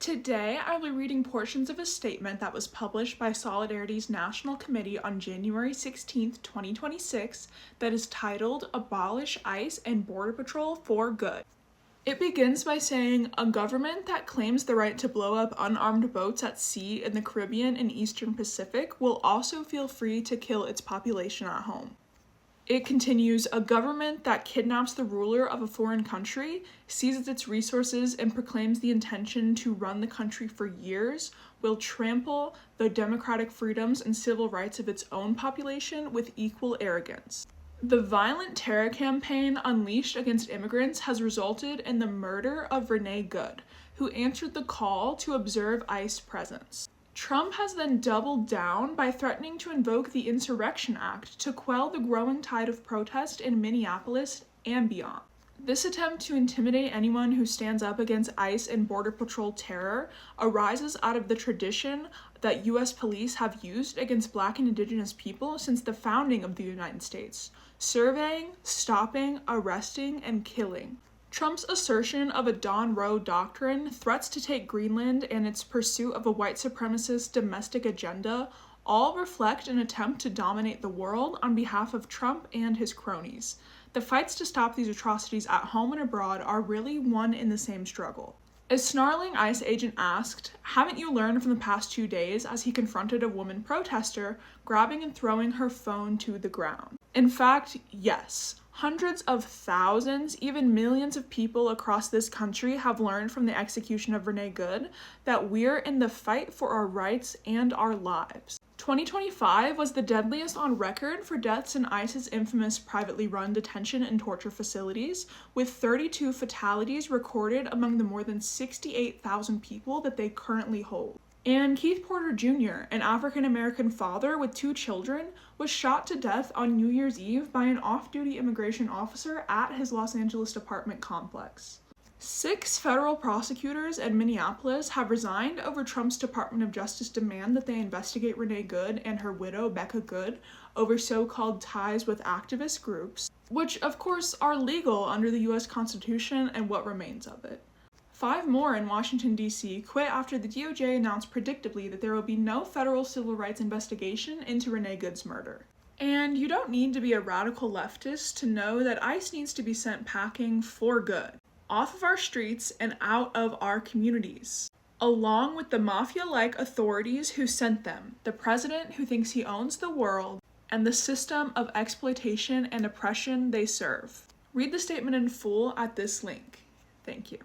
Today, I'll be reading portions of a statement that was published by Solidarity's National Committee on January 16, 2026, that is titled Abolish ICE and Border Patrol for Good. It begins by saying, a government that claims the right to blow up unarmed boats at sea in the Caribbean and Eastern Pacific will also feel free to kill its population at home. It continues, a government that kidnaps the ruler of a foreign country, seizes its resources, and proclaims the intention to run the country for years, will trample the democratic freedoms and civil rights of its own population with equal arrogance. The violent terror campaign unleashed against immigrants has resulted in the murder of Renee Good, who answered the call to observe ICE presence. Trump has then doubled down by threatening to invoke the Insurrection Act to quell the growing tide of protest in Minneapolis and beyond. This attempt to intimidate anyone who stands up against ICE and Border Patrol terror arises out of the tradition that U.S. police have used against Black and Indigenous people since the founding of the United States, surveying, stopping, arresting, and killing. Trump's assertion of a Don Roe doctrine, threats to take Greenland, and its pursuit of a white supremacist domestic agenda all reflect an attempt to dominate the world on behalf of Trump and his cronies. The fights to stop these atrocities at home and abroad are really one and the same struggle. A snarling ICE agent asked, "Haven't you learned from the past 2 days?" as he confronted a woman protester, grabbing and throwing her phone to the ground. In fact, yes. Hundreds of thousands, even millions of people across this country have learned from the execution of Renee Good that we're in the fight for our rights and our lives. 2025 was the deadliest on record for deaths in ICE's infamous privately run detention and torture facilities, with 32 fatalities recorded among the more than 68,000 people that they currently hold. And Keith Porter Jr., an African-American father with 2 children, was shot to death on New Year's Eve by an off-duty immigration officer at his Los Angeles apartment complex. 6 federal prosecutors in Minneapolis have resigned over Trump's Department of Justice demand that they investigate Renee Good and her widow, Becca Good, over so-called ties with activist groups, which of course are legal under the U.S. Constitution and what remains of it. 5 more in Washington, D.C. quit after the DOJ announced predictably that there will be no federal civil rights investigation into Renee Good's murder. And you don't need to be a radical leftist to know that ICE needs to be sent packing for good, off of our streets and out of our communities, along with the mafia-like authorities who sent them, the president who thinks he owns the world, and the system of exploitation and oppression they serve. Read the statement in full at this link. Thank you.